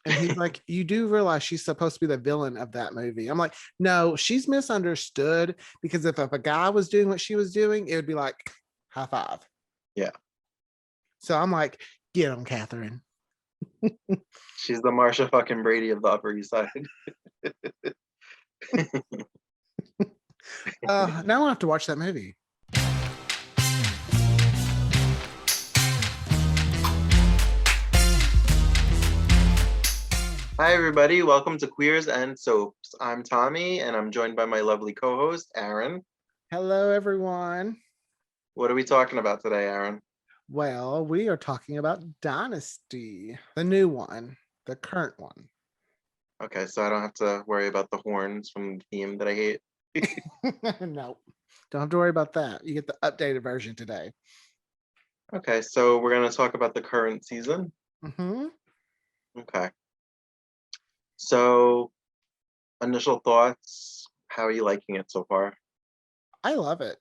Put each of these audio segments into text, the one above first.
And he's like, you do realize she's supposed to be the villain of that movie. I'm like, no, she's misunderstood, because if a guy was doing what she was doing, it would be like high five. Yeah. So I'm like, get him, Catherine. She's the Marsha fucking Brady of the Upper East Side. Now I have to watch that movie. Hi, everybody. Welcome to Queers and Soaps. I'm Tommy, and I'm joined by my lovely co-host, Aaron. Hello, everyone. What are we talking about today, Aaron? Well, we are talking about Dynasty, the new one, the current one. Okay, so I don't have to worry about the horns from the theme that I hate. No, don't have to worry about that. You get the updated version today. Okay, so we're going to talk about the current season. Mm-hmm. Okay. So, initial thoughts. How are you liking it so far? I love it.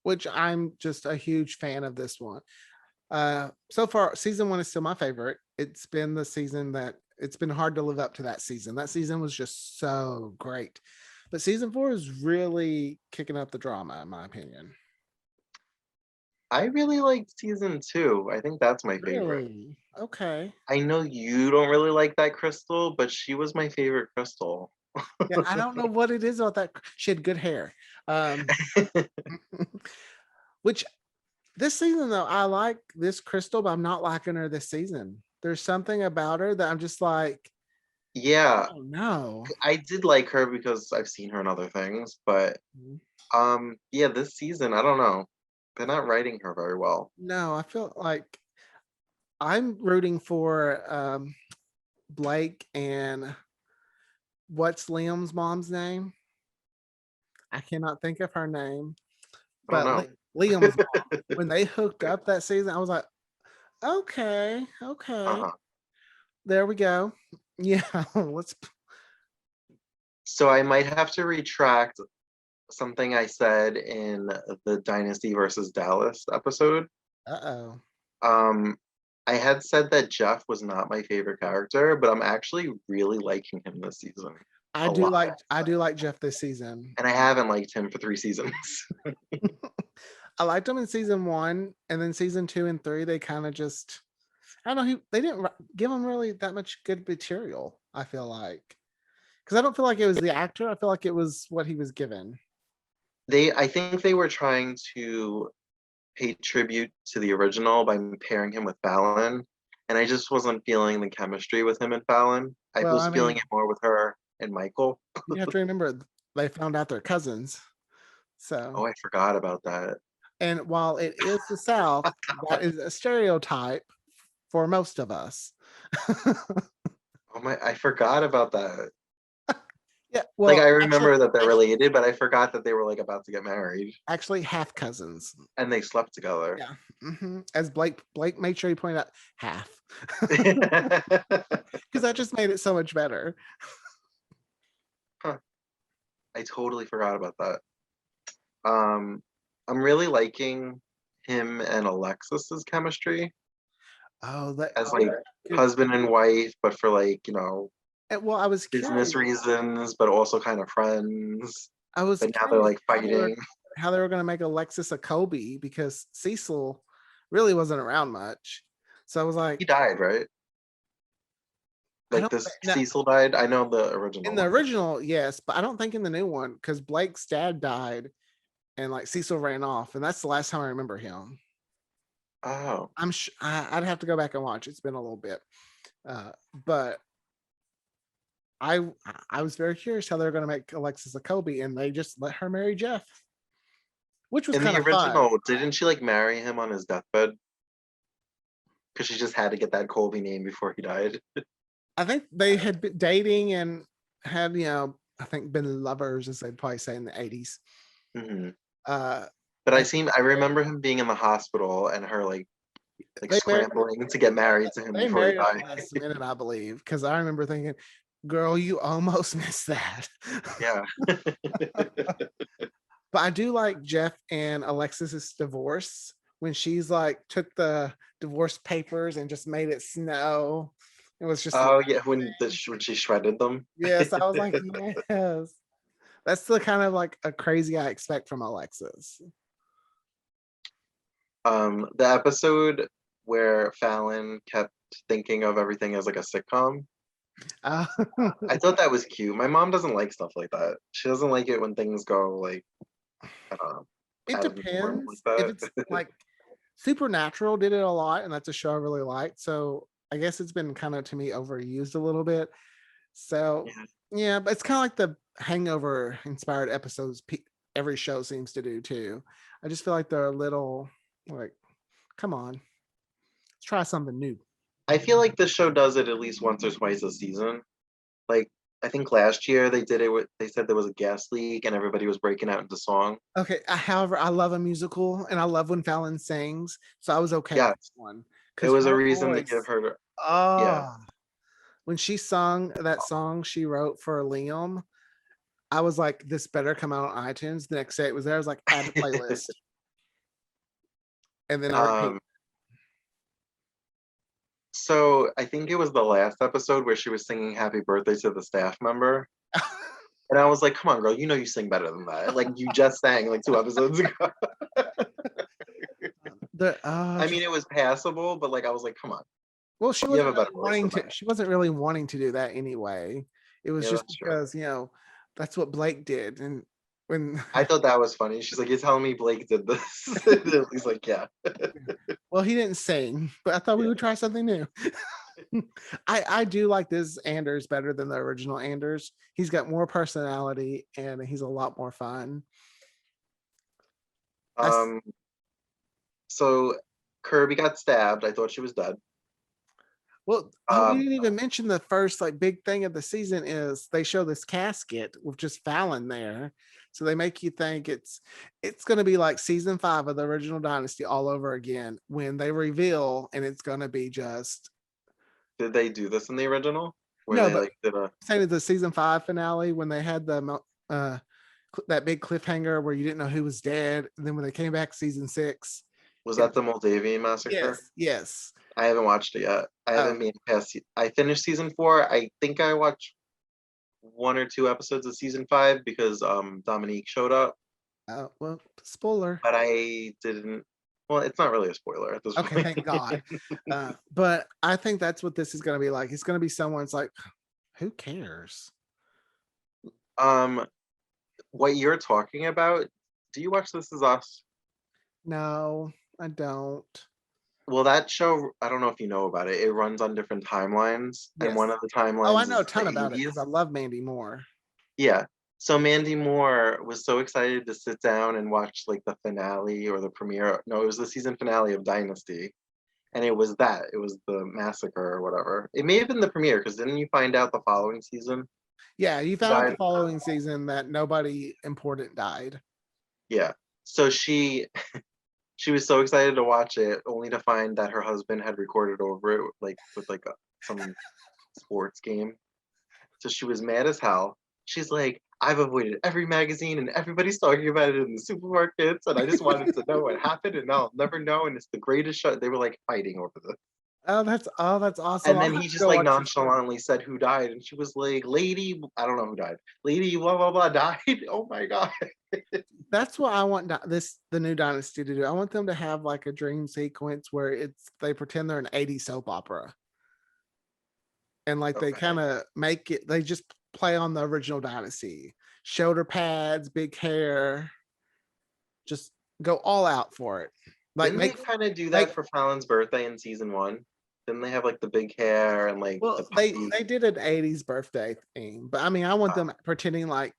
Which I'm just a huge fan of this one. So far, season one is still my favorite. It's been the season that it's been hard to live up to that season. That season was just so great. But season four is really kicking up the drama, in my opinion. I really liked season 2. I think that's my favorite. Really? Okay. I know you don't really like that Crystal, but she was my favorite Crystal. Yeah, I don't know what it is about that. She had good hair. Which this season though, I like this Crystal, but I'm not liking her this season. There's something about her that I'm just like, Yeah, oh no. I did like her because I've seen her in other things, but yeah, this season, I don't know. They're not writing her very well. No, I feel like I'm rooting for Blake and what's Liam's mom's name? I cannot think of her name. I don't But know. Liam's mom, when they hooked up that season, I was like, okay, okay. Uh-huh. There we go. Yeah, let's. So I might have to retract something I said in the Dynasty versus Dallas episode. Uh-oh. Um, I had said that Jeff was not my favorite character, but I'm actually really liking him this season I a do lot. like Jeff this season. And I haven't liked him for 3 seasons. I liked him in season one, and then season two and three, they kind of just, I don't know, they didn't give him really that much good material, I feel like. Because I don't feel like it was the actor, I feel like it was what he was given. I think they were trying to pay tribute to the original by pairing him with Fallon, and I just wasn't feeling the chemistry with him and Fallon. I Well, was I feeling mean, it more with her and Michael. you have to remember they found out they're cousins. Oh, So, I forgot about that. and while it is the South, that is a stereotype for most of us. Oh my, I forgot about that. Yeah, Like well, I remember that they're related, but I forgot that they were like about to get married actually half cousins. and they slept together. Yeah. As Blake made sure he pointed out half. Because that just made it so much better. Huh, I totally forgot about that. I'm really liking him and Alexis's chemistry Oh, as like husband and wife, but for like, well, I was business curious. reasons, but also kind of friends. I was But now they're curious like fighting. how they were going to make Alexis a Kobe, because Cecil really wasn't around much. So I was like, He died, right? I Like don't this think that Cecil died. I know the in original the one. original, yes, but I don't think in the new one, because Blake's dad died and like Cecil ran off, and that's the last time I remember him. Oh, I'd have to go back and watch. It's been a little bit, but I I was very curious how they're going to make Alexis a Kobe, and they just let her marry Jeff, which was in kind the of fun. original, didn't she like marry him on his deathbed? Because she just had to get that Colby name before he died. I think they had been dating and had, I think been lovers, as they'd probably say in the 80s. Hmm. Uh, But and I remember him being in the hospital and her like they married. scrambling to get married to him They before he married at the died. last minute, I believe, because I remember thinking, "Girl, you almost missed that." Yeah. But I do like Jeff and Alexis's divorce when she's like took the divorce papers and just made it snow. It was just Oh yeah, when she shredded them. yes, I was like, yes. That's the kind of like a crazy I expect from Alexis. The episode where Fallon kept thinking of everything as like a sitcom. Uh, I thought that was cute. My mom doesn't like stuff like that. She doesn't like it when things go like, I don't know, it out of norm like depends. If that. it's like Supernatural did it a lot, and that's a show I really liked. So I guess it's been kind of to me overused a little bit. So Yeah. yeah, but it's kind of like the Hangover inspired episodes. Every show seems to do too. I just feel like they're a little like, come on, let's try something new. I feel like this show does it at least once or twice a season. Like I think last year they did it with they said there was a gas leak and everybody was breaking out into song. Okay. However, I love a musical and I love when Fallon sings, so I was okay with this Yes, one it because was a her reason to give voice. her. Yeah. Oh, when she sung that song she wrote for Liam, I was like, this better come out on iTunes. The next day it was there. I was like, add to playlist, and then I repeat. um. So I think it was the last episode where she was singing "Happy Birthday" to the staff member, and I was like, "Come on, girl, you know you sing better than that. Like you just sang like 2 episodes ago." the I she, mean, it was passable, but like I was like, "Come on, well, she you have wasn't a better really voice wanting than to. that." She wasn't really wanting to do that anyway. It was Yeah, just that's true. because that's what Blake did, and when I thought that was funny. She's like, "You're telling me Blake did this?" He's like, "Yeah, well, he didn't sing, but I thought we yeah." would try something new. I do like this Anders better than the original Anders. He's got more personality and he's a lot more fun. I Um. So Kirby got stabbed. I thought she was dead. well, oh, we Um. didn't even mention the first like big thing of the season is they show this casket with just Fallon there. So they make you think it's going to be like season 5 of the original Dynasty all over again when they reveal, and it's going to be just Did they do this in the original where no, they but like did a? saying the season 5 finale when they had uh that big cliffhanger where you didn't know who was dead, and then when they came back season 6, Was it, that the Moldavian massacre? yes, yes. I haven't watched it yet. I Oh, haven't made it past. I finished season 4. I think I watched 1 or 2 episodes of season 5 because Dominique showed up, well, spoiler. but I didn't. Well, it's not really a spoiler at this Okay, point. thank God. But I think that's what this is going to be like. It's going to be someone's like, who cares? um, what you're talking about? Do you watch This Is Us? No, I don't. Well, that show, I don't know if you know about it. It runs on different timelines, and one Yes. of the Oh, I timelines know a is the ton about it because I 80s. love Mandy Moore. Yeah. So Mandy Moore was so excited to sit down and watch like the finale or the premiere. No, it was the season finale of Dynasty. And it was that. It was the massacre or whatever. It may have been the premiere because didn't you find out the following season Yeah, you who found out the died? following season that nobody important died. Yeah. So she was so excited to watch it only to find that her husband had recorded over it like with like some sports game. So she was mad as hell. She's like, I've avoided every magazine and everybody's talking about it in the supermarkets, and I just wanted to know what happened, and I'll never know. And it's the greatest show. They were like fighting over this. Oh, that's awesome. And I'll then have he to just go like watch the show. nonchalantly said who died, and she was like, "Lady, I don't know who died. Lady, blah blah blah died. Oh my god." That's what I want the new Dynasty to do. I want them to have like a dream sequence where they pretend they're an 80s soap opera, and like they Okay. kind of make it. They just play on the original Dynasty, shoulder pads, big hair, just go all out for it. Like Didn't they make kind of do that make for Fallon's birthday in season 1? Didn't they have like the big hair and like the well puffy? they did an 80s birthday theme, but I mean I want them pretending like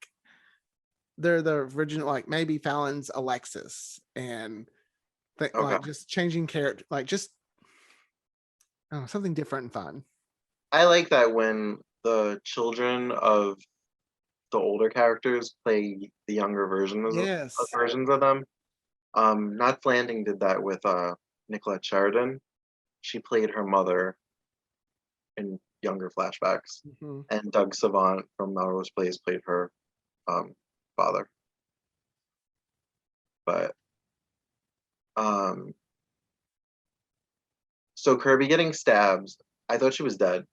they're the original, like maybe Fallon's Alexis, and Okay. like just changing character, like just something different and fun. I like that when the children of the older characters play the younger Yes. versions of them. Knots Landing did that with Nicolette Sheridan. She played her mother in younger flashbacks, Mhm. and Doug Savant from Melrose Place played her um, father. But um, so Kirby getting stabbed, I thought she was dead.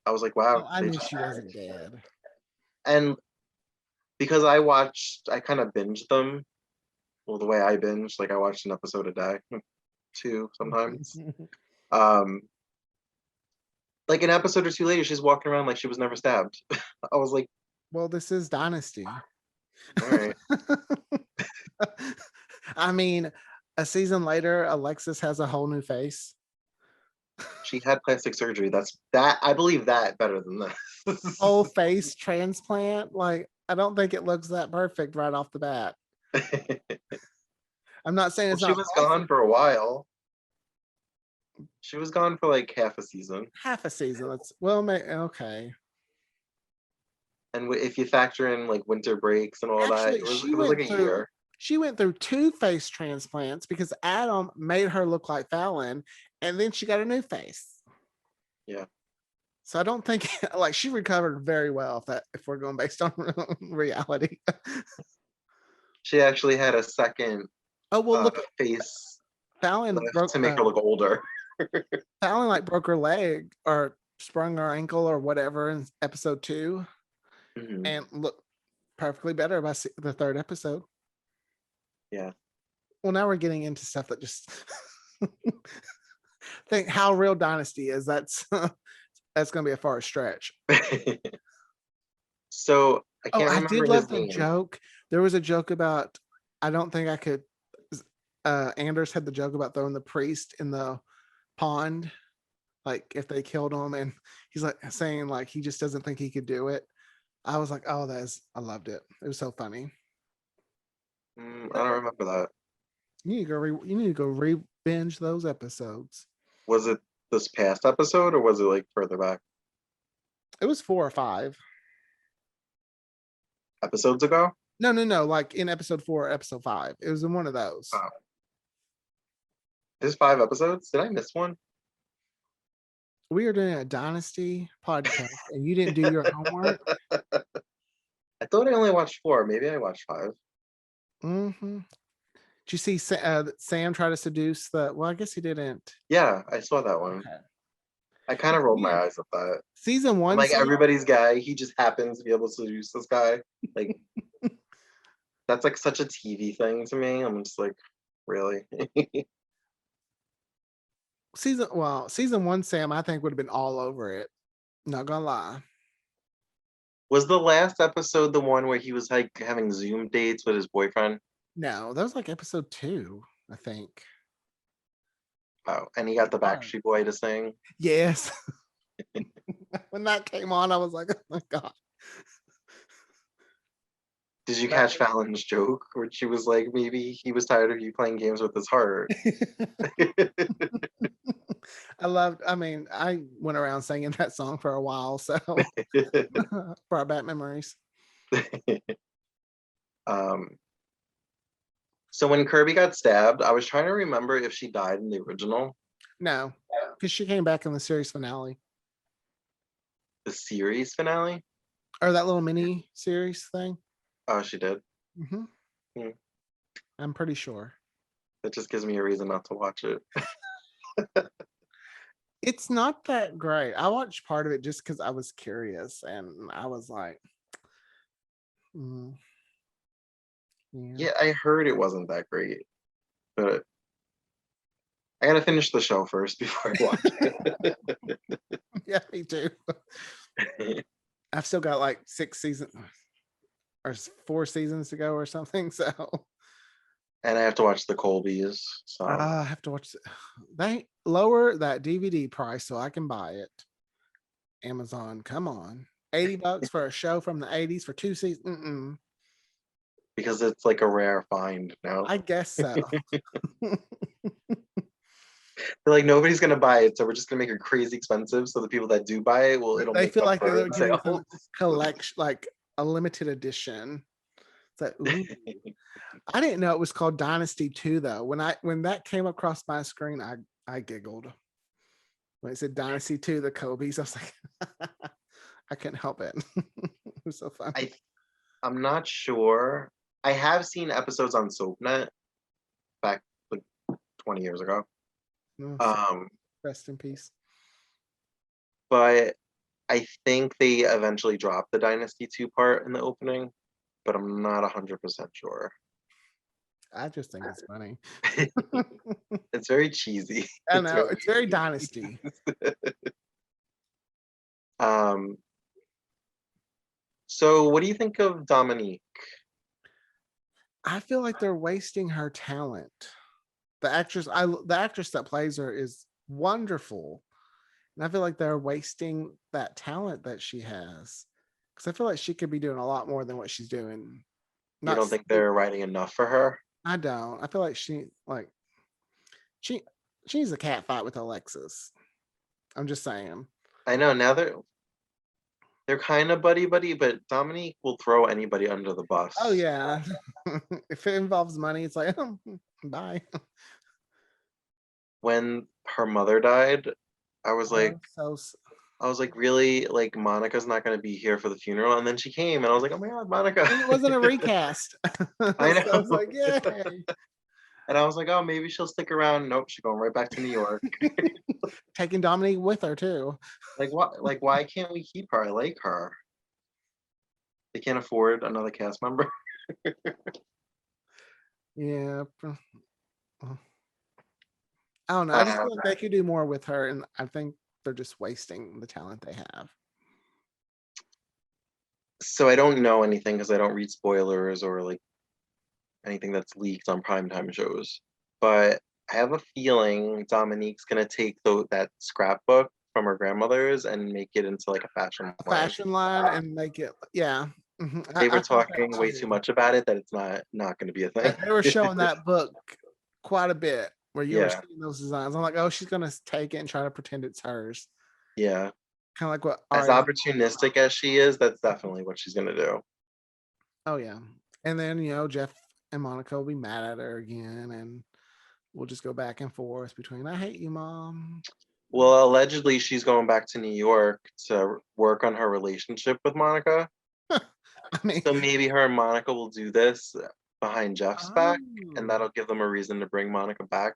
I was like, wow, Oh, I they knew just she wasn't dead. and because I kind of binged them. Well, the way I binge, like I watched an episode a day, two sometimes. Um, like an episode or two later, she's walking around like she was never stabbed. I was like, Well, this is Dynasty. all right. I mean, a season later, Alexis has a whole new face. She had plastic surgery. That I believe that better than this. Whole face transplant. Like, I don't think it looks that perfect right off the bat. I'm not saying Well, it's she not was possible. gone for a while. She was gone for like half a season, Half a season. Let's well, okay. and if you factor in like winter breaks and all that, Actually, it was like a year. she went through two face transplants because Adam made her look like Fallon, and then she got a new face. Yeah, So I don't think like she recovered very well if we're going based on reality. she actually had a second Oh well, look, face Fallon lift broke to make her look older. Fallon like broke her leg or sprung her ankle or whatever in episode 2, Mhm. and look perfectly better by the third episode. Yeah. Well, now we're getting into stuff that just think how real Dynasty is. That's going to be a far stretch. So I Oh, can't I remember did his love the name. joke. There was a joke about, I don't think I could. Anders had the joke about throwing the priest in the pond, like if they killed him, and he's like saying like he just doesn't think he could do it. I was like, oh, I loved it. It was so funny. I don't remember that. You need to go re-binge those episodes. Was it this past episode or was it like further back? It was 4 or 5. Episodes ago? No. Like in episode 4, episode 5. It was in one of those. Oh. There's 5 episodes? Did I miss one? We are doing a Dynasty podcast, and you didn't do your homework. I thought I only watched 4. Maybe I watched 5. Mm-hmm. Did you see Sam try to seduce the? Well, I guess he didn't. Yeah, I saw that one. Okay. I kind of rolled my Yeah. eyes at that. Season I'm 1, like Sam. everybody's guy. He just happens to be able to use this guy. Like that's like such a TV thing to me. I'm just like, really? Season 1, Sam, I think would have been all over it. Not gonna lie. Was the last episode the one where he was like having Zoom dates with his boyfriend? No, that was like episode 2, I think. Oh, and he got the Backstreet Boy to sing. Yes. When that came on, I was like, oh my God. Did you catch Fallon's joke where she was like, maybe he was tired of you playing games with his heart? I mean, I went around singing that song for a while, so brought back memories. um, so when Kirby got stabbed, I was trying to remember if she died in the original, No, because she came back in the series finale the series finale. or that little mini series thing. Oh, she did. Hmm. Hmm. I'm pretty sure. That just gives me a reason not to watch it. It's not that great. I watched part of it just because I was curious, and I was like, mm, Yeah, I heard it wasn't that great, but I gotta finish the show first before I watch it. Yeah, me too. I've still got like 6 seasons or 4 seasons to go or something. So And I have to watch the Colbys. So I have to watch. They lower that DVD price so I can buy it. Amazon, come on, $80 for a show from the '80s for 2 seasons. because it's like a rare find now. I guess so. They're like nobody's gonna buy it, so we're just gonna make it crazy expensive. So the people that do buy it it'll They make feel up like for it they're in getting sales. some collection, like a limited edition. It's like, ooh. I didn't know it was called Dynasty 2 though. When that came across my screen, I giggled. When it said Dynasty 2, the Kobe's, I was like, I couldn't help it. It was so fun. I'm not sure. I have seen episodes on SoapNet back like 20 years ago. No, Um, rest in peace. but I think they eventually dropped the Dynasty 2 part in the opening, but I'm not 100% sure. I just think it's funny. It's very cheesy. I It's know, very it's very Dynasty. um so what do you think of Dominique? I feel like they're wasting her talent. The actress that plays her is wonderful. And I feel like they're wasting that talent that she has. Because I feel like she could be doing a lot more than what she's doing. You Not don't think s- they're writing enough for her? I don't. I feel like she she needs a cat fight with Alexis. I'm just saying. I know now they're kind of buddy buddy, but Dominique will throw anybody under the Oh bus. yeah. If it involves money, it's like bye. When her mother died, I was like, Oh, so s- really? Like Monica's not gonna be here for the funeral? And then she came and I was like, oh my God, Monica. and it wasn't a recast. So I I was know. like, yay. And I was like, oh, maybe she'll stick around. Nope, she's going right back to New York. Taking Dominique with her too. Like what? Like why can't we keep her? I like her. They can't afford another cast member. Yeah. I don't know. I just Um, feel like they could do more with her, and I think they're just wasting the talent they have. so I don't know anything because I don't read spoilers or like anything that's leaked on primetime shows. But I have a feeling Dominique's gonna take that scrapbook from her grandmother's and make it into like a fashion A line. fashion line and make it, yeah. They were I think that talking way too too. much about it that it's not gonna be a thing. They were showing that book quite a bit where you were Yeah, seeing those designs. I'm like, oh, she's gonna take it and try to pretend it's hers. yeah. Kind of like what As Ariana. opportunistic as she is, that's definitely what she's gonna do. Oh yeah. And then Jeff and Monica will be mad at her again, and we'll just go back and forth between I hate you, mom. Well, allegedly she's going back to New York to work on her relationship with Monica. I mean, So maybe her and Monica will do this behind Jeff's back, and oh, that'll give them a reason to bring Monica back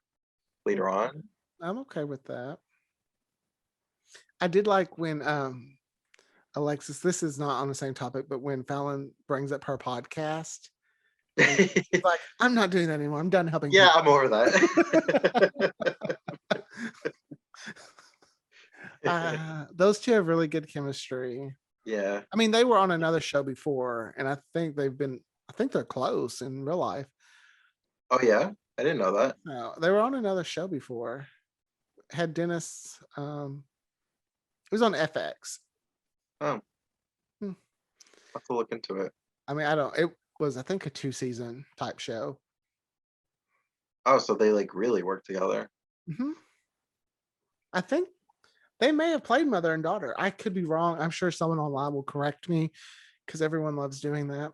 later okay. on. I'm okay with that. I did like when Alexis, this is not on the same topic, but when Fallon brings up her podcast and she's like, I'm not doing that anymore. I'm done helping Yeah, people. I'm over that. Those two have really good chemistry. Yeah. I mean, they were on another show before, and I think they're close in real life. Oh yeah, I didn't know that. No, they were on another show before. Had Dennis, it was on FX. Oh, Hmm. I'll have to look into it. I mean, it was, I think, a 2-season type show. Oh, so they like really work together. Mhm. I think they may have played mother and daughter. I could be wrong. I'm sure someone online will correct me because everyone loves doing that.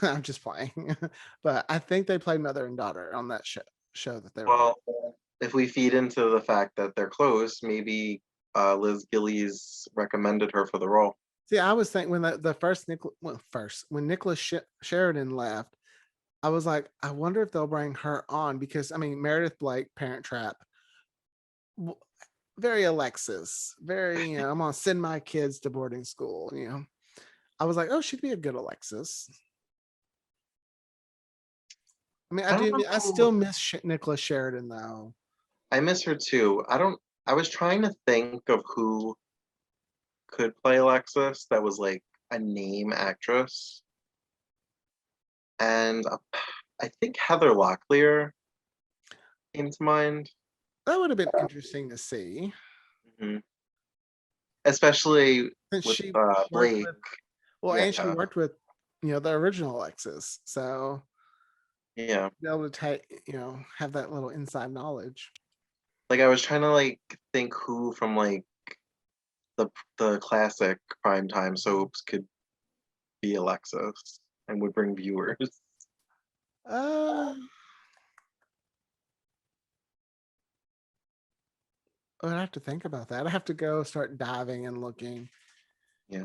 I'm just playing, but I think they played mother and daughter on that show that they were on. Well, if we feed into the fact that they're close, maybe Liz Gillies recommended her for the role. See, I was thinking when the first when Nicholas Sheridan left, I was like, I wonder if they'll bring her on because I mean Meredith Blake, Parent Trap, w- very Alexis, very I'm gonna send my kids to boarding school. I was like, oh, she'd be a good Alexis. I mean, I don't I still know. miss Nicholas Sheridan though. I miss her too. I don't. I was trying to think of who could play Alexis that was like a name actress, and I think Heather Locklear came to mind. That would have been interesting to see Mhm. Especially since with she worked Blake. with and she Yeah, worked with the original Alexis, so yeah. be able to take have that little inside knowledge. Like I was trying to like think who from like the classic primetime soaps could be Alexis and would bring viewers. Uh, I'd have to think about that. I have to go start diving and looking. Yeah.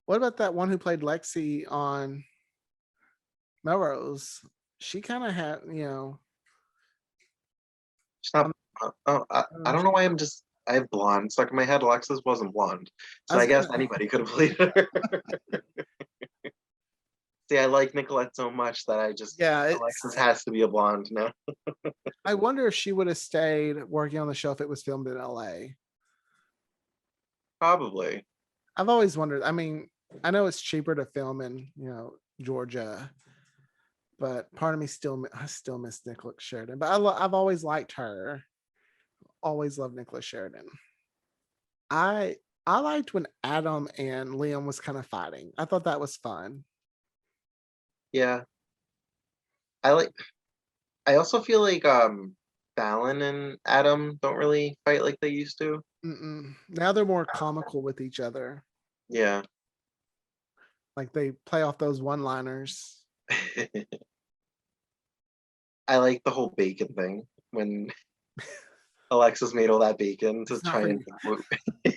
What about that one who played Lexi on Melrose? She kind of had, She's not on oh, I don't know why I'm just I have blonde stuck in my head. Alexis wasn't blonde, I so was I guess gonna, anybody could have played her. See, I like Nicolette so much that I just yeah, Alexis it's. has to be a blonde now. I wonder if she would have stayed working on the show if it was filmed in LA. Probably. I've always wondered. I mean, I know it's cheaper to film in, Georgia, but part of me I still miss Nicholas Sheridan. But I've always liked her. Always loved Nicholas Sheridan. I I liked when Adam and Liam was kind of fighting. I thought that was fun. Yeah. I like I also feel like Fallon and Adam don't really fight like they used to. Mm-mm. Now they're more comical with each other. Yeah. Like they play off those one-liners. I like the whole bacon thing when Alexis made all that bacon to It's not try for and you.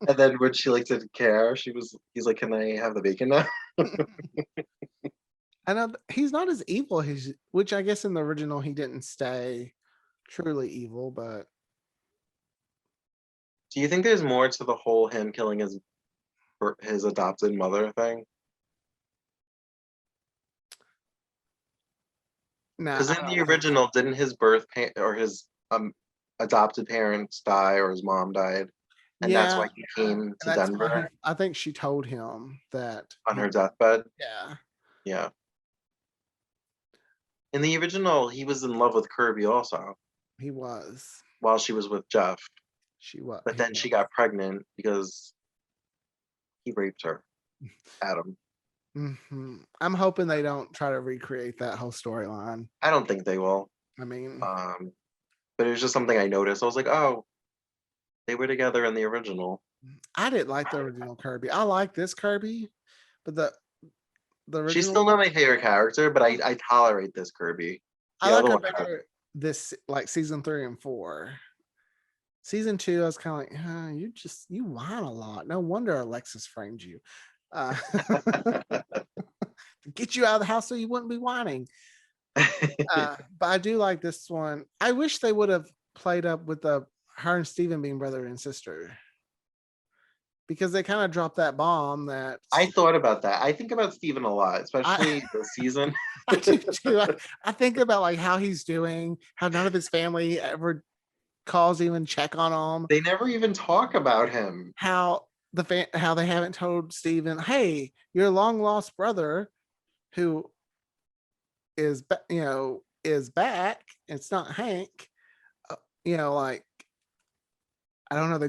and then when she like didn't care, he's like, "Can I have the bacon now?" I know he's not as evil as which I guess in the original he didn't stay truly evil, but Do you think there's more to the whole him killing his adopted mother thing? nah, Because I in don't the think so. original, didn't his or his adopted parents die, or his mom died, and that's Yeah, why he came and to that's why Denver I think she told him that on her deathbed? yeah, Yeah. In the original, he was in love with Kirby also he was. while she was with Jeff, but He then was. she got pregnant because he raped her, Adam. I'm hoping they don't try to recreate that whole storyline. I don't think they will. I mean, Um, but it was just something I noticed. I was like, oh, they were together in the original. I didn't like the original Kirby. I like this Kirby, but the She's original still one, not my favorite character, but I tolerate this Kirby. I The like other her one, I don't. better this like season 3 and 4. Season 2, I was kind of like, you whine a lot. No wonder Alexis framed you. Uh, to get you out of the house so you wouldn't be whining. But I do like this one. I wish they would have played up with the her and Steven being brother and sister because they kind of dropped that bomb that I thought about that. I think about Steven a lot, I especially this season. I do too. I think about like how he's doing, how none of his family ever calls him and check on him, They never even talk about him. how how they haven't told Steven, hey, your long lost brother who is back. It's not Hank. Uh, like I don't know. The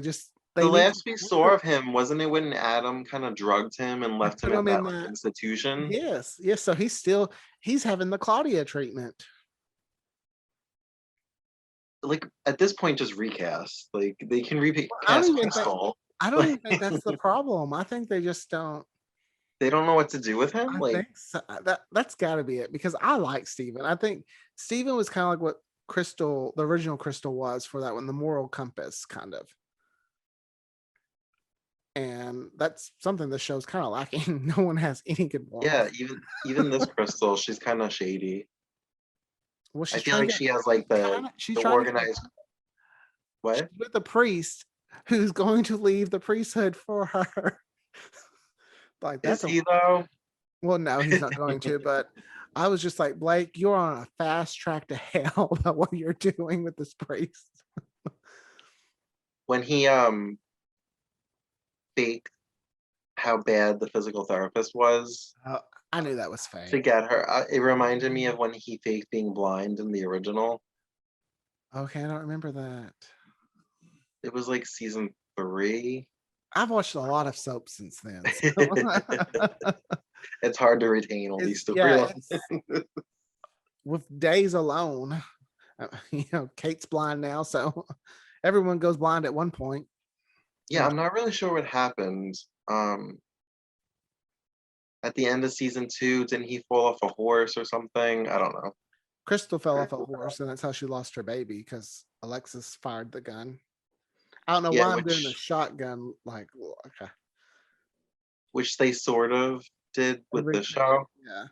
They need to last we saw of him, wasn't it when Adam kind of drugged him and left him put at him in that like that. institution? Yes. So he's having the Claudia treatment. Like at this point, just recast. Like they can I don't recast even think Crystal. I don't Like even think that's the problem. I think they just don't. they don't know what to do with him. I Like think so. That's got to be it because I like Steven. I think Steven was kind of like what Crystal, the original Crystal, was for that one, the moral compass, kind of. And that's something the show's kind of lacking. No one has any good yeah, morals. even this Crystal, she's kind of shady. Well, I she's feel trying like to get she has like she's the trying to get organized what? with a priest who's going to leave the priesthood for her. Like Is that's a he though? well, no, he's not going to, but I was just like, Blake, you're on a fast track to hell about what you're doing with this priest. When he faked how bad the physical therapist was Uh, I knew that was to fake. get her. It reminded me of when he faked being blind in the original. Okay, I don't remember that. It was like season 3. I've watched a lot of soap since then. So It's hard to retain all these storylines. it's with days alone. Kate's blind now, so everyone goes blind at one point. Yeah, I'm not really sure what happened. At the end of season 2, didn't he fall off a horse or something? I don't know. Crystal fell off a horse, and that's how she lost her baby because Alexis fired the gun. I don't know Yeah, why I'm doing the shotgun. Like, okay, which they sort of did with the recreate. show Yeah,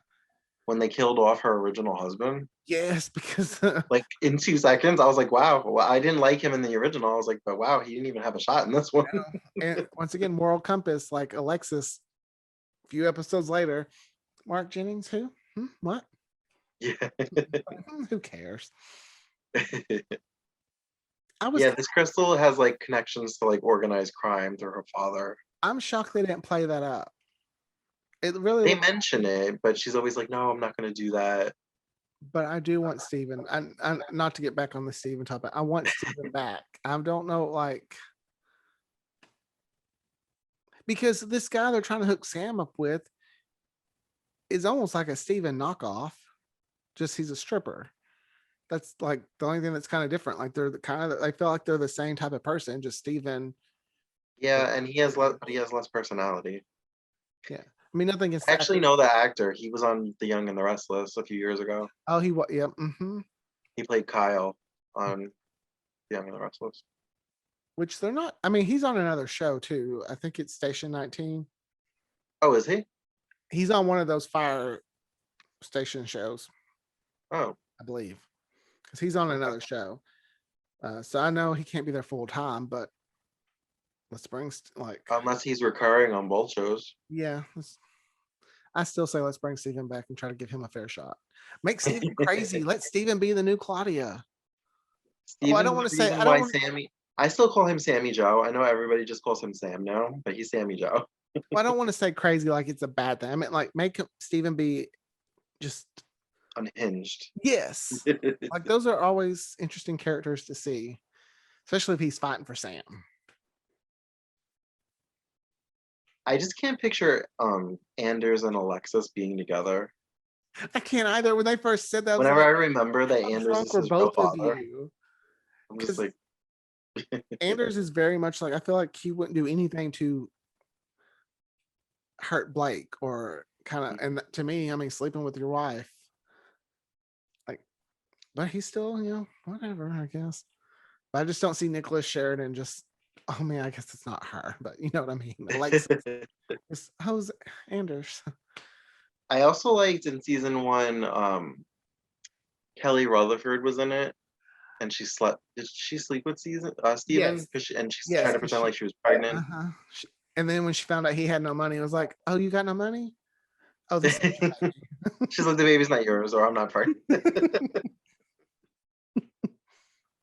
when they killed off her original husband. Yes, because Like in 2 seconds. I was like, wow. Well, I didn't like him in the original. I was like, but wow, he didn't even have a shot in this one. and once again, moral compass, like Alexis, a few episodes later, Mark Jennings, who? What? Yeah. Who cares? I was Yeah, this Crystal has like connections to like organized crime through her father. I'm shocked they didn't play that up. It really They looked, mention it, but she's always like, no, I'm not gonna do that. but I do want Steven. And not to get back on the Steven topic. I want Steven back. I don't know, like because this guy they're trying to hook Sam up with is almost like a Steven knockoff. Just he's a stripper. That's like the only thing that's kind of different. Like they're the kind of I feel like they're the same type of person. Just Steven. Yeah, and he has less, but he has less personality. Yeah. I mean, nothing against I the actually actor. know the actor. He was on The Young and the Restless a few years ago. Oh, he was. Yeah. He played Kyle on The Young and the Restless. Which they're not. I mean, he's on another show too. I think it's Station 19. Oh, is he? He's on one of those fire station shows, Oh, I believe, because he's on okay. another show. So I know he can't be there full time, but let's bring like, Unless he's recurring on both shows. yeah. I still say let's bring Steven back and try to give him a fair shot. Make Steven crazy. Let Steven be the new Claudia. Well, I don't Steven's want the to say. reason I don't why want. Sammy. I still call him Sammy Joe. I know everybody just calls him Sam now, but he's Sammy Joe. Well, I don't want to say crazy like it's a bad thing. I mean, like make Steven be just Unhinged. yes. Like those are always interesting characters to see, especially if he's fighting for Sam. I just can't picture Anders and Alexis being together. I can't either. When they first said that, I was Whenever like, I remember that how Anders drunk is were his real both of father, you? I'm just Because like, Anders is very much like I feel like he wouldn't do anything to hurt Blake or kind of. And to me, I mean, sleeping with your wife, like, but he's still, whatever. I guess. But I just don't see Nicholas Sheridan just. Oh man, I guess it's not her, but you know what I mean. Alexis, how's Anders? I also liked in season one, Kelly Rutherford was in it, and she slept. Did she sleep with Steven? Yes, And she tried yes, to because pretend she. like she was pregnant. Uh-huh. And then when she found out he had no money, it was like, "Oh, you got no money? Oh, this is your She's like, the baby's not yours, or I'm not pregnant. baby."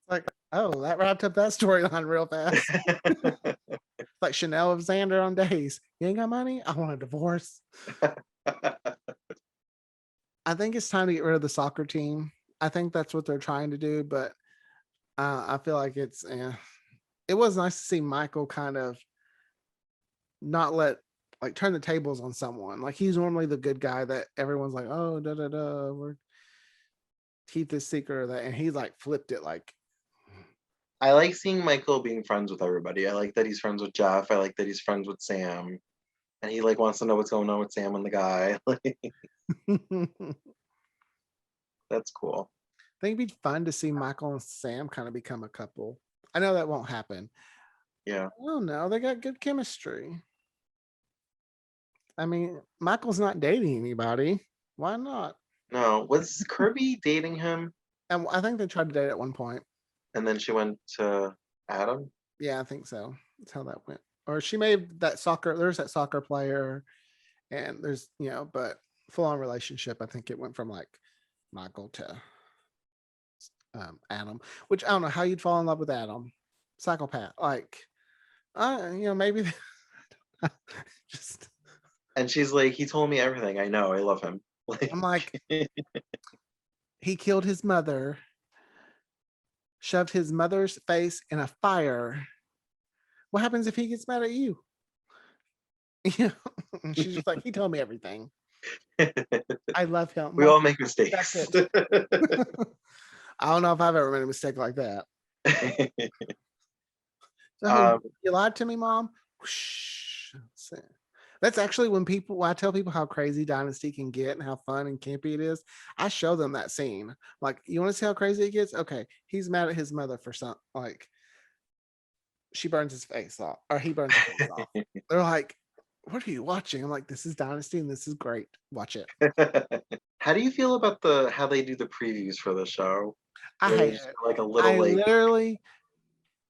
Like, oh, that wrapped up that storyline real fast. Like Chanel of Xander on Days. You ain't got money? I want a divorce. I think it's time to get rid of the soccer team. I think that's what they're trying to do, but I feel like it was nice to see Michael kind of not let like turn the tables on someone. Like he's normally the good guy that everyone's like, oh, da da da, we're keep this secret or that, and he like flipped it like. I like seeing Michael being friends with everybody. I like that he's friends with Jeff. I like that he's friends with Sam, and he like wants to know what's going on with Sam and the guy. I That's cool. think it'd be fun to see Michael and Sam kind of become a couple. I know that won't happen. Yeah. I don't know. They got good chemistry. I mean, Michael's not dating anybody. Why not? No, was Kirby dating him, And I think they tried to date at one point. and then she went to Adam? Yeah, I think so. That's how that went. Or she made that soccer. There's that soccer player, and there's but full on relationship. I think it went from like Michael to Adam, which I don't know how you'd fall in love with Adam, psychopath. Like, maybe just. And she's like, he told me everything. I know. I love him. Like, I'm like, he killed his mother, shoved his mother's face in a fire. What happens if he gets mad at you? And she's just like, he told me everything. I love him. we Like, all make that's mistakes. it. I don't know if I've ever made a mistake like that. So you lied to me, Mom. Whoosh. That's actually when I tell people how crazy Dynasty can get and how fun and campy it is. I show them that scene. Like, you want to see how crazy it gets? Okay, he's mad at his mother for something. Like, she burns his face off, or he burns his face off. They're like, "What are you watching?" I'm like, "This is Dynasty, and this is great. Watch it." How do you feel about how they do the previews for the show? I Where they hate just it. do, like a little I like literally,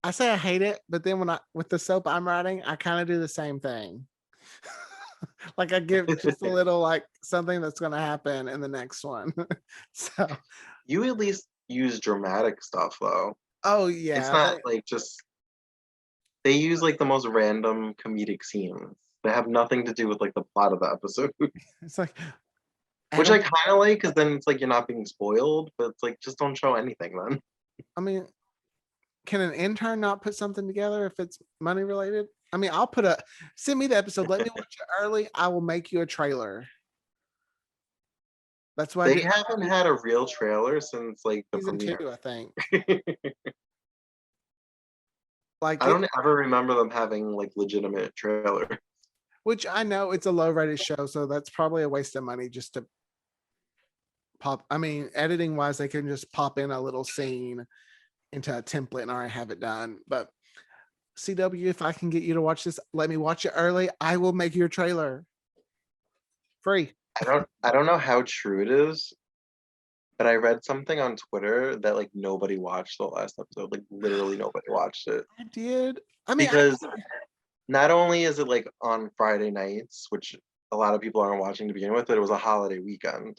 I say I hate it, but then when I with the soap I'm writing, I kind of do the same thing. Like I give just a little like something that's going to happen in the next one. So, you at least use dramatic stuff though. oh It's yeah, not like just they use like the most random comedic scenes that have nothing to do with like the plot of the episode. it's like Which I Adam. kind of like because then it's like you're not being spoiled, but it's like just don't show anything then. I mean, can an intern not put something together if it's money related? I mean, I'll put a send me the episode. Let me watch it early. I will make you a trailer. That's what I They did haven't had a real trailer since like the season two, premiere. I think. Like I it, don't ever remember them having like legitimate trailer. which I know it's a low rated show, so that's probably a waste of money just to pop. I mean, editing wise, they can just pop in a little scene into a template and already have it done. But CW, if I can get you to watch this, let me watch it early. I will make your trailer free. I don't know how true it is, but I read something on Twitter that like nobody watched the last episode. Like literally nobody watched it. I did. I mean, Because not only is it like on Friday nights, which a lot of people aren't watching to begin with, but it was a holiday weekend.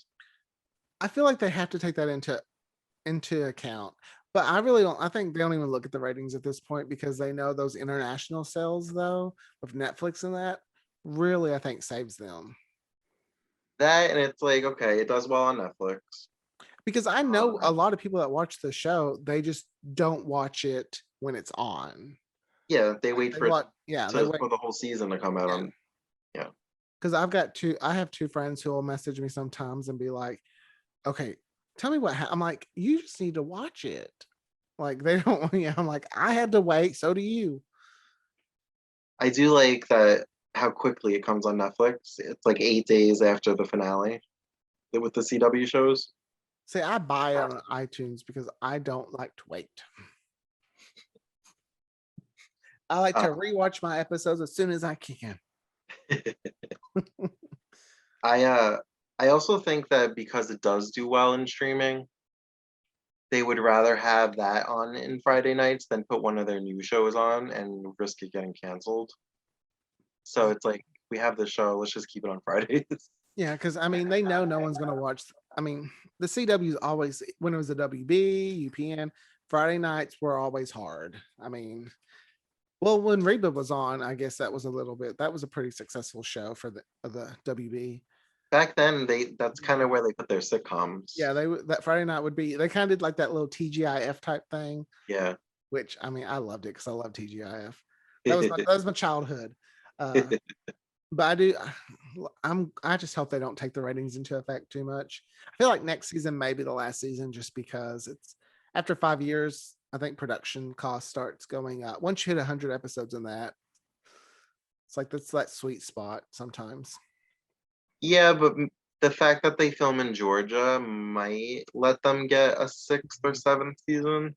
I feel like they have to take that into account. But I really don't. I think they don't even look at the ratings at this point because they know those international sales, though, with Netflix and that, really, I think saves them. That and it's like, okay, it does well on Netflix. Because I know a lot of people that watch the show, they just don't watch it when it's on. Yeah, they wait They for it watch, yeah, they wait, for the whole season to come out yeah. on. Yeah. Because I have two friends who will message me sometimes and be like, okay, tell me what I'm like, you just need to watch it. Like they don't, yeah, I'm like, I had to wait, so do you. I do like that how quickly it comes on Netflix. It's like 8 days after the finale with the CW shows. See, I buy it on iTunes because I don't like to wait. I like Uh, to rewatch my episodes as soon as I can. I uh I also think that because it does do well in streaming, they would rather have that on in Friday nights than put one of their new shows on and risk it getting canceled. So it's like we have the show, let's just keep it on Fridays. Yeah, because I mean, they know no one's gonna watch. I mean, the CW is always when it was a WB, UPN, Friday nights were always hard. I mean, well, when Reba was on, I guess that was a little bit. That was a pretty successful show for the WB. Back then, that's kind of where they put their sitcoms. Yeah, that Friday night would be. They kind of did like that little TGIF type thing, Yeah. which I mean, I loved it because I love TGIF. That was my childhood. Uh, but I do. I just hope they don't take the ratings into effect too much. I feel like next season may be the last season just because it's after 5 years. I think production cost starts going up. Once you hit 100 episodes in that, it's like that's that sweet spot sometimes. Yeah, but the fact that they film in Georgia might let them get a sixth or seventh season.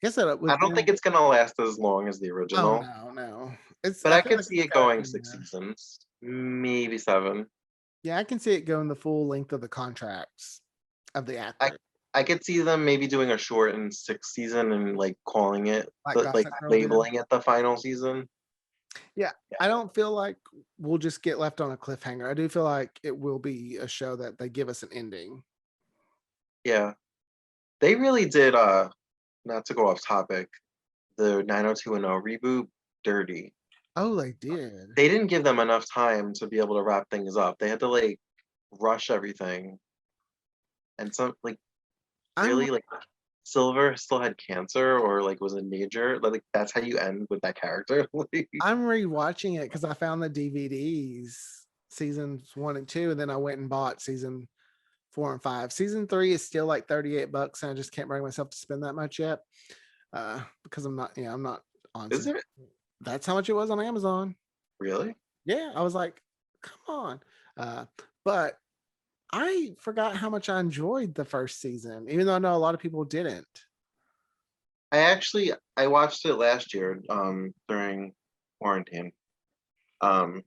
I guess that I don't think within. it's gonna last as long as the Oh original, no, no. It's. but I I feel could like see it's it got a going few 6 more. seasons, maybe 7. Yeah, I can see it going the full length of the contracts of the I actor, I could see them maybe doing a shortened 6th season and like calling it like like Gossip Girl did. labeling it the final season. Yeah, I don't feel like we'll just get left on a cliffhanger. I do feel like it will be a show that they give us an ending. Yeah. They really did not to go off topic, the 90210 reboot dirty. Oh, they did. They didn't give them enough time to be able to wrap things up. They had to like rush everything. And some like I'm really like Silver still had cancer or like was a major. Like that's how you end with that character. Like, I'm rewatching it because I found the DVDs seasons 1 and 2, and then I went and bought season 4 and 5. Season 3 is still like $38, and I just can't bring myself to spend that much yet. Because I'm not, I'm not on is season. it That's how much it was on Amazon. really? Yeah, I was like, come on. But I forgot how much I enjoyed the first season, even though I know a lot of people didn't. I watched it last year, during quarantine. Um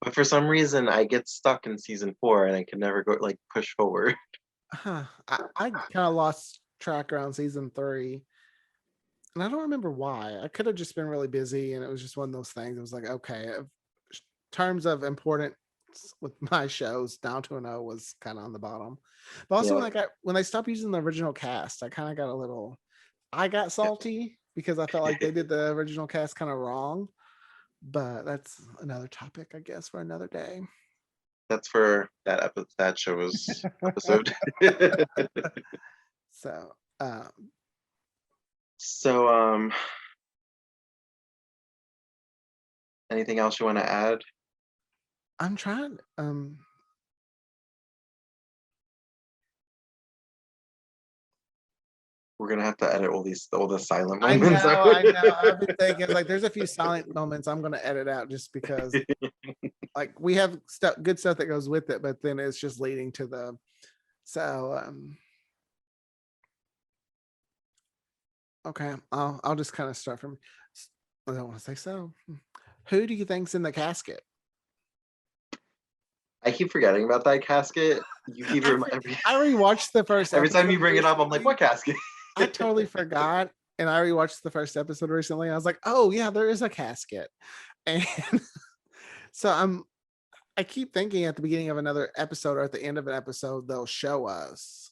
But for some reason, I get stuck in season 4 and I can never go like push forward. Huh. I kind of lost track around season 3. And I don't remember why. I could have just been really busy and it was just one of those things. It was like, okay, terms of importance with my shows, Downton O was kind of on the bottom. But also Yeah. when they stopped using the original cast, I got salty because I felt like they did the original cast kind of wrong. But that's another topic, I guess, for another day. That's for that show's episode. So So, anything else you want to add? I'm trying. We're gonna have to edit all the silent I moments. know, I know. I've been thinking like there's a few silent moments I'm gonna edit out just because like we have good stuff that goes with it, but then it's just leading to the so okay, I'll just kind of start from I don't want to say so. Who do you think's in the casket? I keep forgetting about that casket. You keep I rewatched the first every time you episode bring it up, I'm like, recently. what casket? I totally forgot. And I rewatched the first episode recently. I was like, oh yeah, there is a casket. And so I keep thinking at the beginning of another episode or at the end of an episode, they'll show us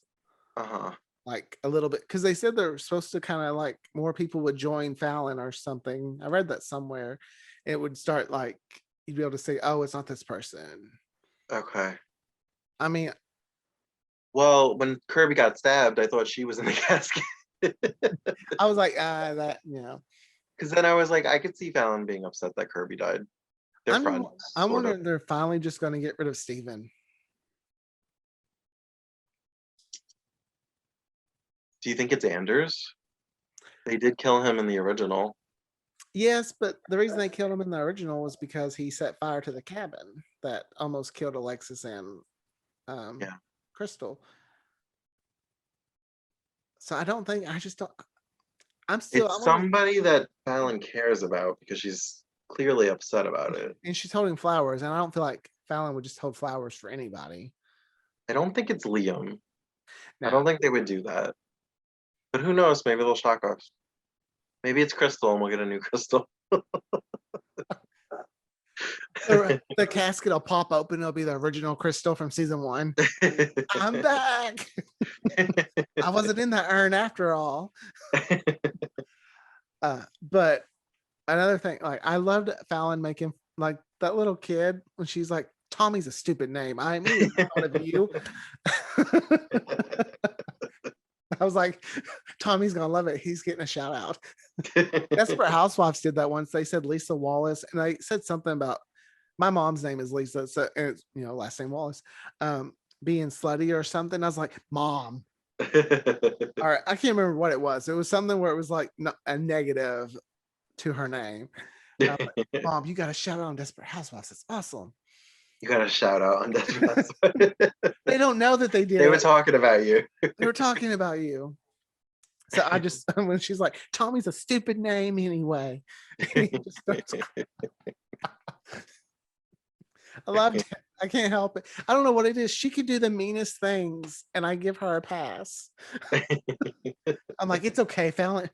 Uh-huh. like a little bit because they said they're supposed to kind of like more people would join Fallon or something. I read that somewhere. It would start like you'd be able to say, oh, it's not this person. Okay. I mean, Well, when Kirby got stabbed, I thought she was in the casket. I was like, that, you know. Because then I was like, I could see Fallon being upset that Kirby died. They're friends, I'm sort of. wondering if they're finally just going to get rid of Steven. Do you think it's Anders? They did kill him in the original. Yes, but the reason they killed him in the original was because he set fire to the cabin that almost killed Alexis and Yeah. Crystal. So I don't think I just don't. It's somebody that Fallon cares about because she's clearly upset about it. And she's holding flowers, and I don't feel like Fallon would just hold flowers for anybody. I don't think it's Liam. I No, don't think they would do that. But who knows? Maybe they'll shock us. Maybe it's Crystal and we'll get a new Crystal. the casket will pop open. It'll be the original Crystal from season 1. I'm back. I wasn't in that urn after all. But another thing, like I loved Fallon making like that little kid when she's like, Tommy's a stupid name. I mean, proud of you. I was like, Tommy's gonna love it. He's getting a shout out. Desperate Housewives did that once. They said Lisa Wallace, and they said something about my mom's name is Lisa, so it's, you know, last name Wallace, being slutty or something. I was like, Mom. All right, I can't remember what it was. It was something where it was like a negative to her name. Like, Mom, you got a shout out on Desperate Housewives. It's awesome. You got a shout out on Desperate Housewives. They don't know that they did. They were talking about you. They were talking about you. So I just when she's like, Tommy's a stupid name anyway. I loved it. I can't help it. I don't know what it is. She could do the meanest things, and I give her a pass. I'm like, it's okay, Fallon.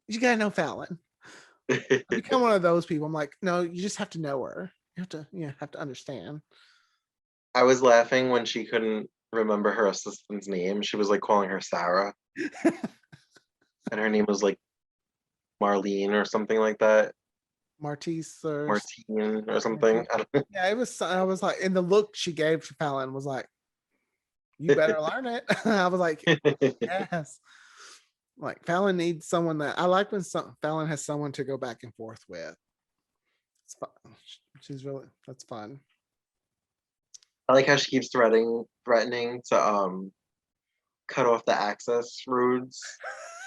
You gotta know Fallon. I become one of those people. I'm like, no, you just have to know her. You have to understand. I was laughing when she couldn't remember her assistant's name. She was like calling her Sarah. And her name was like Marlene or something like that. Martise or Martine or something. Yeah, it was. I was like, and the look she gave to Fallon was like, "You better learn it." I was like, "Yes." Like Fallon needs someone that I like when Fallon has someone to go back and forth with. It's fun. That's fun. I like how she keeps threatening to cut off the access roads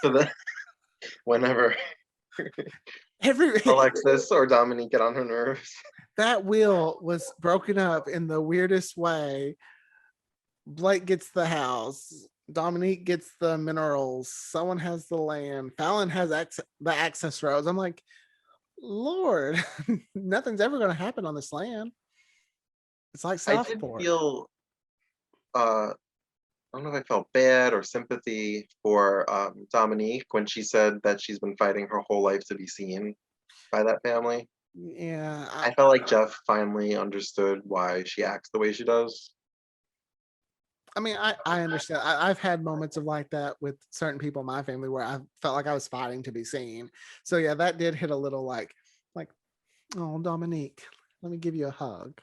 for the whenever Alexis or Dominique get on her nerves. That wheel was broken up in the weirdest way. Blake gets the house. Dominique gets the minerals. Someone has the land. Fallon has the access roads. I'm like, Lord, nothing's ever going to happen on this land. It's like I did Southport. feel I don't know if I felt bad or sympathy for Dominique when she said that she's been fighting her whole life to be seen by that family. Yeah, I felt like Jeff finally understood why she acts the way she does. I mean, I understand. I've had moments of like that with certain people in my family where I felt like I was fighting to be seen. So yeah, that did hit a little like, oh, Dominique, let me give you a hug.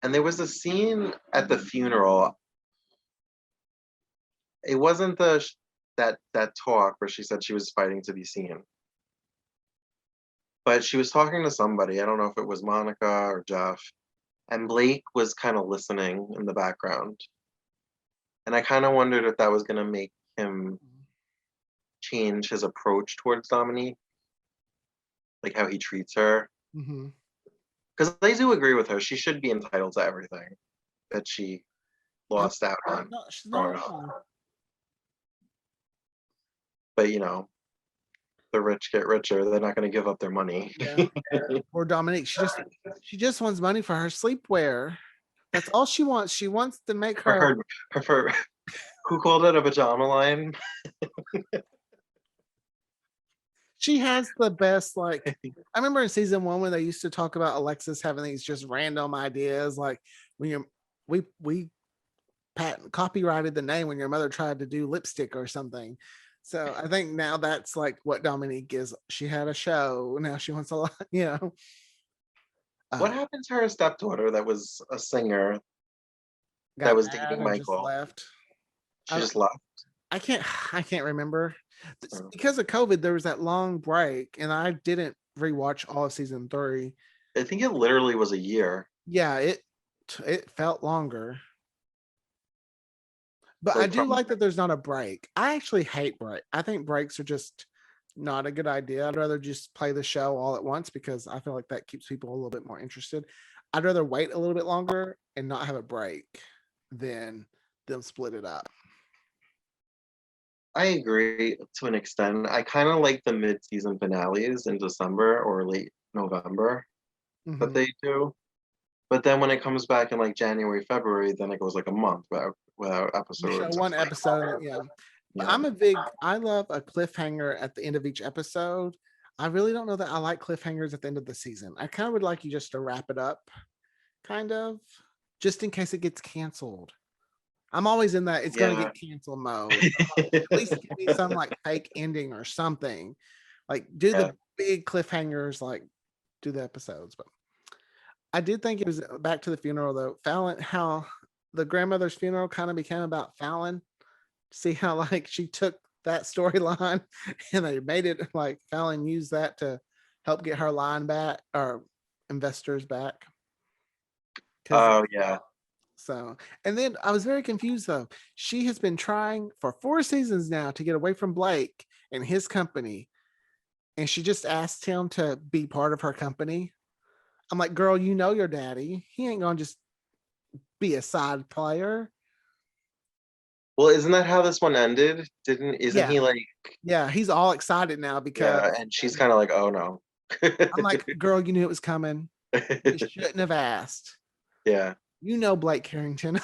And there was a scene at the funeral. It wasn't that talk where she said she was fighting to be seen, but she was talking to somebody. I don't know if it was Monica or Jeff, and Blake was kind of listening in the background. And I kind of wondered if that was going to make him change his approach towards Dominique, like how he treats her. Hmm. Because I do agree with her. She should be entitled to everything that she Yep. lost out on No, she's growing not up. wrong. But the rich get richer. They're not going to give up their money. Yeah. Or Dominique, she just wants money for her sleepwear. That's all she wants. She wants to make For her. her, who called it a pajama line? She has the best like. I remember in season 1 when they used to talk about Alexis having these just random ideas, like when you we patent copyrighted the name when your mother tried to do lipstick or something. So I think now that's like what Dominique is. She had a show. Now she wants a lot, What uh, happened to her stepdaughter that was a singer that got was mad dating and just Michael? left. She I, just left. I can't I can't remember. Oh. Because of COVID, there was that long break, and I didn't rewatch all of season 3. I think it literally was a year. Yeah, it felt longer. But I Like do from like that there's not a break. I actually hate break. I think breaks are just not a good idea. I'd rather just play the show all at once because I feel like that keeps people a little bit more interested. I'd rather wait a little bit longer and not have a break than them split it up. I agree to an extent. I kind of like the mid-season finales in December or late November that Mhm. they do. But then when it comes back in like January, February, then it goes like a month without You show episodes. one It's like, episode, yeah. But yeah. I love a cliffhanger at the end of each episode. I really don't know that I like cliffhangers at the end of the season. I kind of would like you just to wrap it up, kind of, just in case it gets canceled. I'm always in that it's gonna Yeah. get canceled mode. I'm like, at least give me some like fake ending or something. Like do Yeah. the big cliffhangers, like do the episodes. But I did think it was back to the funeral though. Fallon, how the grandmother's funeral kind of became about Fallon. See how like she took that storyline and they made it like Fallon used that to help get her line back or investors back. Because Oh yeah. so, and then I was very confused though. She has been trying for 4 seasons now to get away from Blake and his company, and she just asked him to be part of her company. I'm like, girl, you know your daddy. He ain't gonna just be a side player. Well, isn't that how this one ended? Isn't Yeah, he like, yeah. He's all excited now yeah, because and she's kind of like, oh no. I'm like, girl, you knew it was coming. You shouldn't have asked. Yeah. You know Blake Carrington.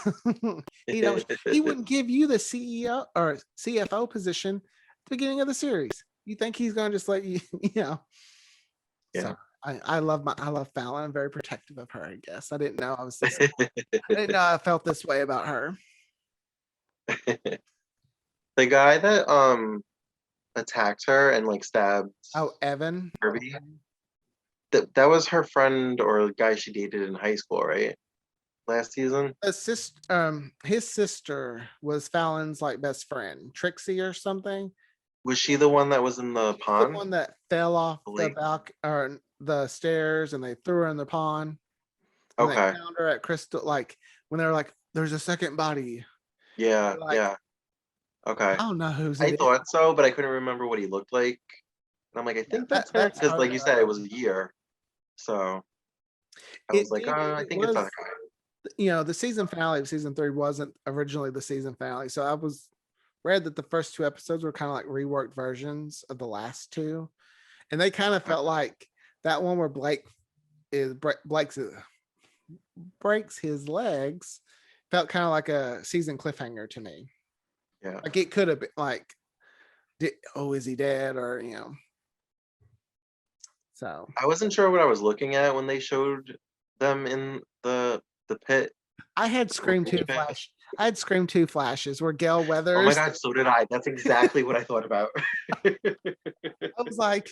he don't he wouldn't give you the CEO or CFO position at the beginning of the series. You think he's gonna just let you, So Yeah. I love Fallon. I'm very protective of her, I guess. I didn't know I felt this way about her. The guy that attacked her and like stabbed Oh, Evan. Kirby, that was her friend or guy she dated in high school, right? Last season. His sister was Fallon's like best friend, Trixie or something. Was she the one that was in the She's the pond? one that fell off The the lake? or the stairs and they threw her in the pond. And they Okay. found her at Crystal, like when they were like, "There's a second body." Yeah, They're like, yeah. Okay. I don't know whose I it is. thought so, but I couldn't remember what he looked like. And I'm like, I Yeah, think that's her that's because, her. like you said, it was a year. So I was It like, did. I It think it's that was, guy. the season finale of season 3 wasn't originally the season finale, so I was read that the first 2 episodes were kind of like reworked versions of the last two, and they kind of felt like that one where Blake's breaks his legs, felt kind of like a season cliffhanger to me. Yeah. Like it could have been like, is he dead, or so. I wasn't sure what I was looking at when they showed them in the pit, I had the Scream smoking 2 pit. flash. I had Scream 2 flashes where Gail Oh my Weathers, god, so did I. That's exactly what I thought about. I was like,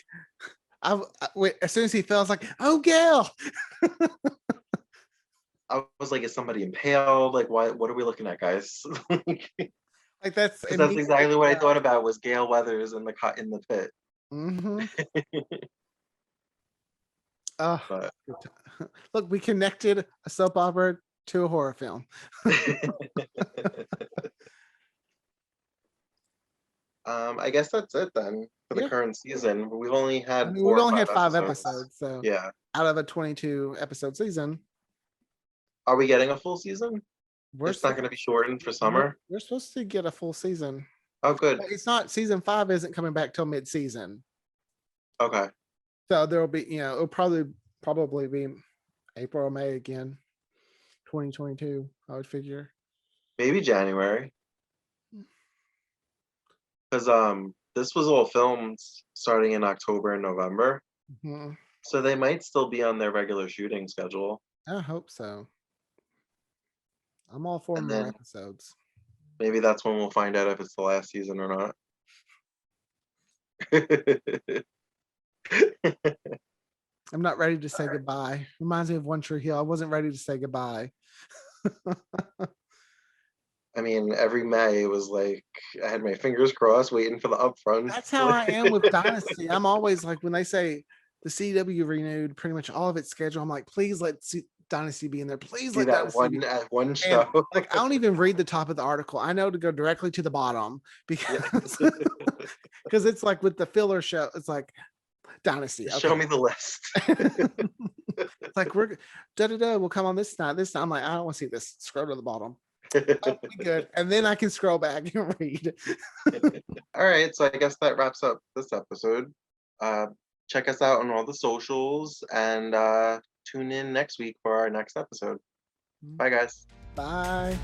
as soon as he fell, I was like, oh, Gail. I was like, is somebody impaled? Like, what are we looking at, guys? Like that's Because that's immediately. exactly what I thought about was Gale Weathers in the pit. Mhm. Oh, But look, we connected a soap opera to a horror film. I guess that's it then for the Yeah. current season. We've only I had mean, four we've or only five had 5 episodes. episodes, so Yeah. out of a 22 episode season, Are we getting a full season? we're It's not supposed going to be shortened for we're, summer. we're supposed to get a full season. Oh, good. But it's not, season 5 isn't coming back till mid-season. Okay. So there'll be, it'll probably be April or May again. 2022, I would figure. Maybe January. Because this was all filmed starting in October and November. Mhm. So they might still be on their regular shooting schedule. I hope so. I'm all for And more then episodes. maybe that's when we'll find out if it's the last season or not. I'm not ready to say goodbye. Reminds me of One Tree Hill. I wasn't ready to say goodbye. I mean, every May it was like I had my fingers crossed waiting for the upfront. That's how I am with Dynasty. I'm always like, when they say the CW renewed pretty much all of its schedule, I'm like, please let Dynasty be in there. Please See let that Dynasty be. one And show. like, I don't even read the top of the article. I know to go directly to the bottom because because it's like with the filler show, it's like Dynasty. Show Okay. me the list. It's like we're we'll come on this night. This time, I'm like, I don't want to see this. Scroll to the bottom. Oh, we good. And then I can scroll back and read. All right, so I guess that wraps up this episode. Check us out on all the socials and tune in next week for our next episode. Bye, guys. Bye.